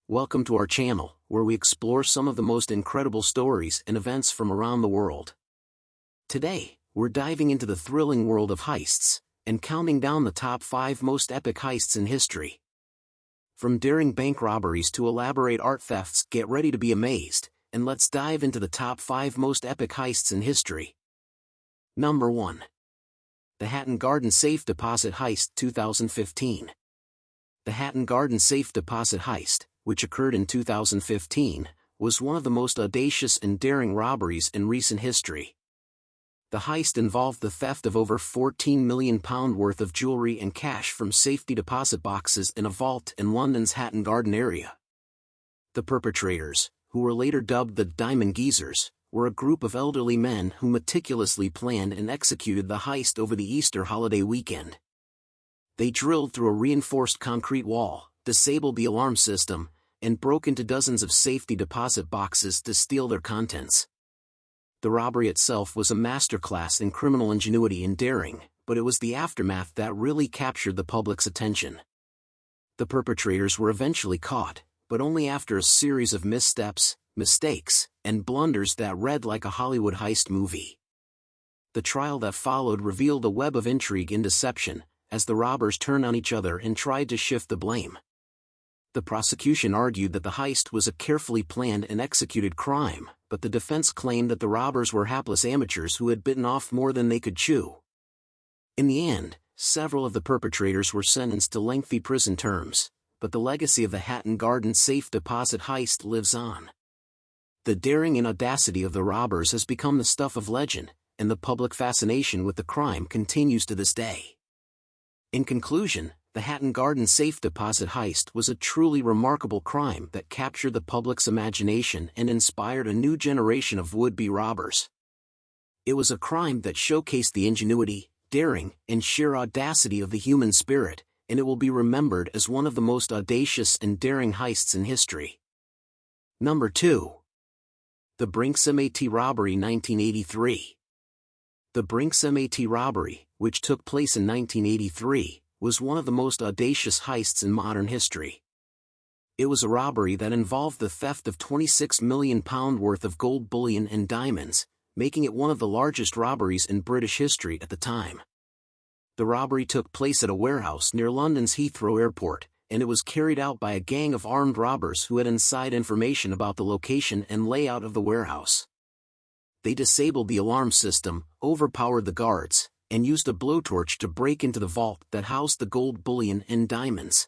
Welcome to our channel, where we explore some of the most incredible stories and events from around the world. Today, we're diving into the thrilling world of heists, and counting down the top 5 most epic heists in history. From daring bank robberies to elaborate art thefts, get ready to be amazed, and let's dive into the top 5 most epic heists in history. Number 1. The Hatton Garden Safe Deposit Heist 2015. The Hatton Garden Safe Deposit Heist, which occurred in 2015, was one of the most audacious and daring robberies in recent history. The heist involved the theft of over £14 million worth of jewelry and cash from safety deposit boxes in a vault in London's Hatton Garden area. The perpetrators, who were later dubbed the Diamond Geezers, were a group of elderly men who meticulously planned and executed the heist over the Easter holiday weekend. They drilled through a reinforced concrete wall, disabled the alarm system, and broke into dozens of safety deposit boxes to steal their contents. The robbery itself was a masterclass in criminal ingenuity and daring, but it was the aftermath that really captured the public's attention. The perpetrators were eventually caught, but only after a series of missteps, mistakes, and blunders that read like a Hollywood heist movie. The trial that followed revealed a web of intrigue and deception, as the robbers turned on each other and tried to shift the blame. The prosecution argued that the heist was a carefully planned and executed crime, but the defense claimed that the robbers were hapless amateurs who had bitten off more than they could chew. In the end, several of the perpetrators were sentenced to lengthy prison terms, but the legacy of the Hatton Garden Safe Deposit heist lives on. The daring and audacity of the robbers has become the stuff of legend, and the public fascination with the crime continues to this day. In conclusion, the Hatton Garden Safe Deposit heist was a truly remarkable crime that captured the public's imagination and inspired a new generation of would-be robbers. It was a crime that showcased the ingenuity, daring, and sheer audacity of the human spirit, and it will be remembered as one of the most audacious and daring heists in history. Number 2. The Brinks MAT Robbery 1983. The Brinks MAT robbery, which took place in 1983, was one of the most audacious heists in modern history. It was a robbery that involved the theft of £26 million worth of gold bullion and diamonds, making it one of the largest robberies in British history at the time. The robbery took place at a warehouse near London's Heathrow Airport, and it was carried out by a gang of armed robbers who had inside information about the location and layout of the warehouse. They disabled the alarm system, overpowered the guards, and used a blowtorch to break into the vault that housed the gold bullion and diamonds.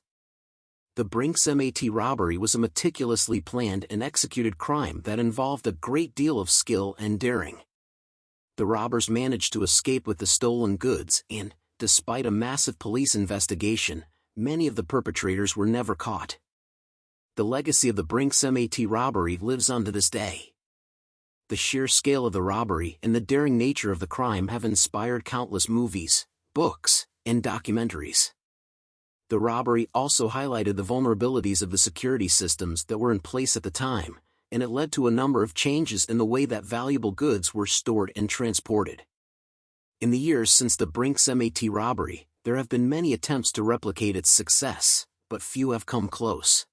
The Brinks MAT robbery was a meticulously planned and executed crime that involved a great deal of skill and daring. The robbers managed to escape with the stolen goods and, despite a massive police investigation, many of the perpetrators were never caught. The legacy of the Brinks MAT robbery lives on to this day. The sheer scale of the robbery and the daring nature of the crime have inspired countless movies, books, and documentaries. The robbery also highlighted the vulnerabilities of the security systems that were in place at the time, and it led to a number of changes in the way that valuable goods were stored and transported. In the years since the Brinks MAT robbery, there have been many attempts to replicate its success, but few have come close.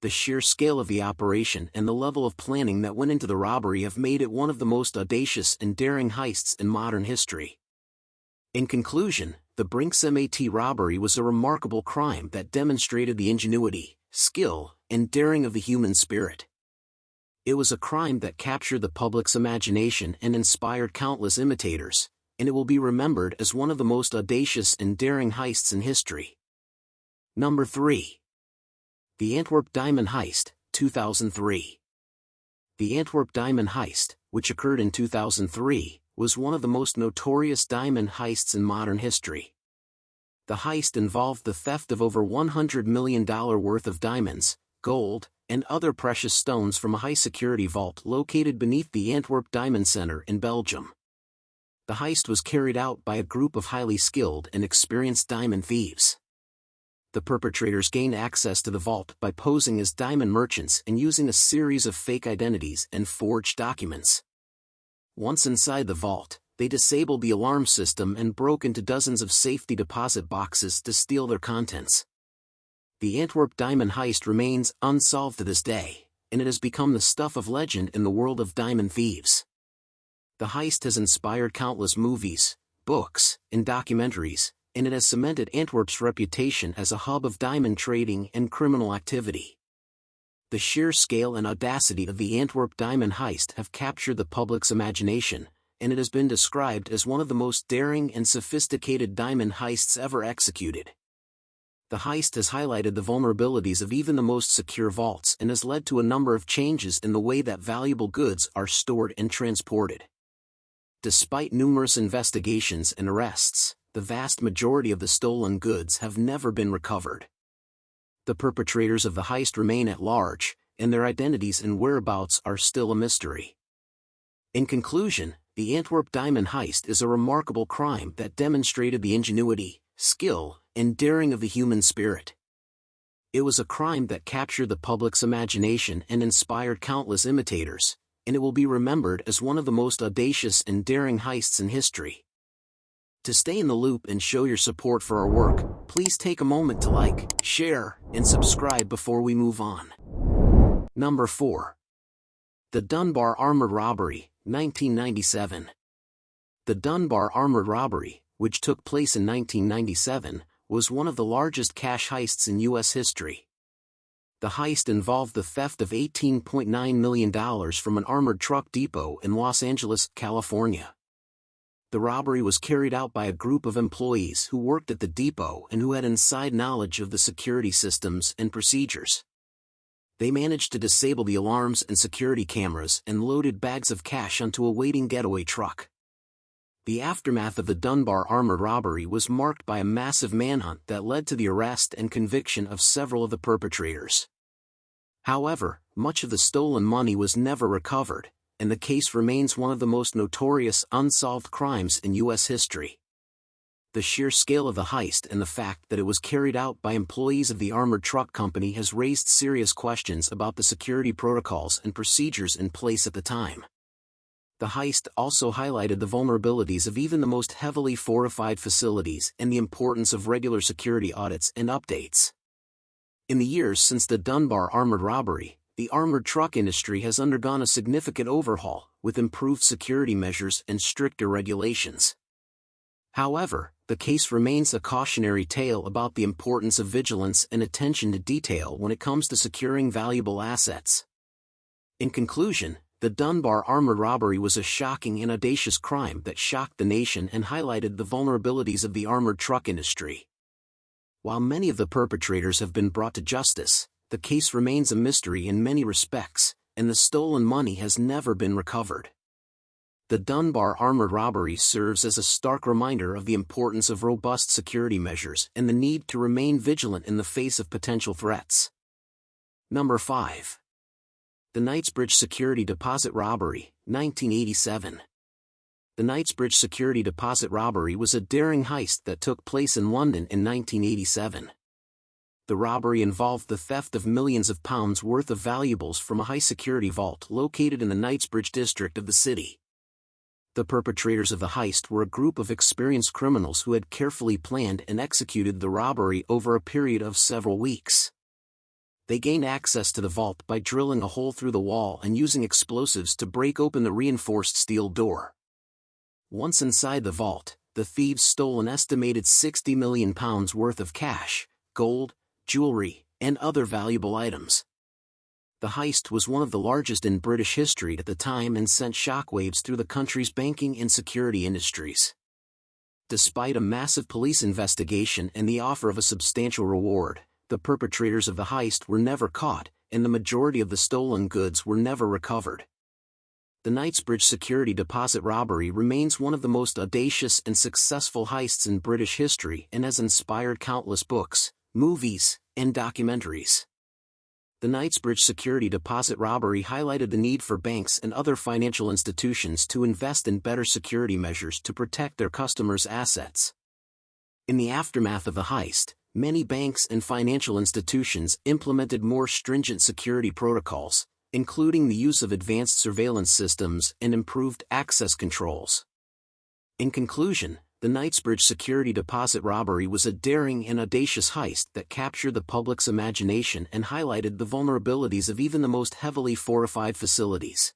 The sheer scale of the operation and the level of planning that went into the robbery have made it one of the most audacious and daring heists in modern history. In conclusion, the Brinks MAT robbery was a remarkable crime that demonstrated the ingenuity, skill, and daring of the human spirit. It was a crime that captured the public's imagination and inspired countless imitators, and it will be remembered as one of the most audacious and daring heists in history. Number 3. The Antwerp Diamond Heist, 2003. The Antwerp Diamond Heist, which occurred in 2003, was one of the most notorious diamond heists in modern history. The heist involved the theft of over $100 million worth of diamonds, gold, and other precious stones from a high-security vault located beneath the Antwerp Diamond Center in Belgium. The heist was carried out by a group of highly skilled and experienced diamond thieves. The perpetrators gained access to the vault by posing as diamond merchants and using a series of fake identities and forged documents. Once inside the vault, they disabled the alarm system and broke into dozens of safety deposit boxes to steal their contents. The Antwerp Diamond heist remains unsolved to this day, and it has become the stuff of legend in the world of diamond thieves. The heist has inspired countless movies, books, and documentaries, and it has cemented Antwerp's reputation as a hub of diamond trading and criminal activity. The sheer scale and audacity of the Antwerp Diamond heist have captured the public's imagination, and it has been described as one of the most daring and sophisticated diamond heists ever executed. The heist has highlighted the vulnerabilities of even the most secure vaults and has led to a number of changes in the way that valuable goods are stored and transported. Despite numerous investigations and arrests, the vast majority of the stolen goods have never been recovered. The perpetrators of the heist remain at large, and their identities and whereabouts are still a mystery. In conclusion, the Antwerp Diamond heist is a remarkable crime that demonstrated the ingenuity, skill, and daring of the human spirit. It was a crime that captured the public's imagination and inspired countless imitators, and it will be remembered as one of the most audacious and daring heists in history. To stay in the loop and show your support for our work, please take a moment to like, share, and subscribe before we move on. Number 4. The Dunbar Armored Robbery, 1997. The Dunbar Armored Robbery, which took place in 1997, was one of the largest cash heists in U.S. history. The heist involved the theft of $18.9 million from an armored truck depot in Los Angeles, California. The robbery was carried out by a group of employees who worked at the depot and who had inside knowledge of the security systems and procedures. They managed to disable the alarms and security cameras and loaded bags of cash onto a waiting getaway truck. The aftermath of the Dunbar Armored robbery was marked by a massive manhunt that led to the arrest and conviction of several of the perpetrators. However, much of the stolen money was never recovered, and the case remains one of the most notorious unsolved crimes in U.S. history. The sheer scale of the heist and the fact that it was carried out by employees of the armored truck company has raised serious questions about the security protocols and procedures in place at the time. The heist also highlighted the vulnerabilities of even the most heavily fortified facilities and the importance of regular security audits and updates. In the years since the Dunbar Armored robbery, the armored truck industry has undergone a significant overhaul, with improved security measures and stricter regulations. However, the case remains a cautionary tale about the importance of vigilance and attention to detail when it comes to securing valuable assets. In conclusion, the Dunbar Armored robbery was a shocking and audacious crime that shocked the nation and highlighted the vulnerabilities of the armored truck industry. While many of the perpetrators have been brought to justice, the case remains a mystery in many respects, and the stolen money has never been recovered. The Dunbar Armored robbery serves as a stark reminder of the importance of robust security measures and the need to remain vigilant in the face of potential threats. Number 5. The Knightsbridge Security Deposit Robbery, 1987. The Knightsbridge Security Deposit robbery was a daring heist that took place in London in 1987. The robbery involved the theft of millions of pounds worth of valuables from a high-security vault located in the Knightsbridge district of the city. The perpetrators of the heist were a group of experienced criminals who had carefully planned and executed the robbery over a period of several weeks. They gained access to the vault by drilling a hole through the wall and using explosives to break open the reinforced steel door. Once inside the vault, the thieves stole an estimated £60 million worth of cash, gold, jewelry, and other valuable items. The heist was one of the largest in British history at the time and sent shockwaves through the country's banking and security industries. Despite a massive police investigation and the offer of a substantial reward, the perpetrators of the heist were never caught, and the majority of the stolen goods were never recovered. The Knightsbridge Security Deposit robbery remains one of the most audacious and successful heists in British history and has inspired countless books, movies, and documentaries. The Knightsbridge Security Deposit robbery highlighted the need for banks and other financial institutions to invest in better security measures to protect their customers' assets. In the aftermath of the heist, many banks and financial institutions implemented more stringent security protocols, including the use of advanced surveillance systems and improved access controls. In conclusion, The Knightsbridge Security Deposit robbery was a daring and audacious heist that captured the public's imagination and highlighted the vulnerabilities of even the most heavily fortified facilities.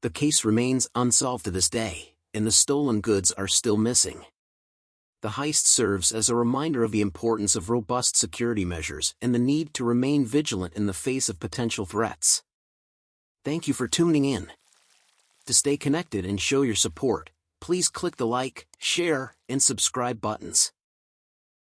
The case remains unsolved to this day, and the stolen goods are still missing. The heist serves as a reminder of the importance of robust security measures and the need to remain vigilant in the face of potential threats. Thank you for tuning in. To stay connected and show your support, please click the like, share, and subscribe buttons.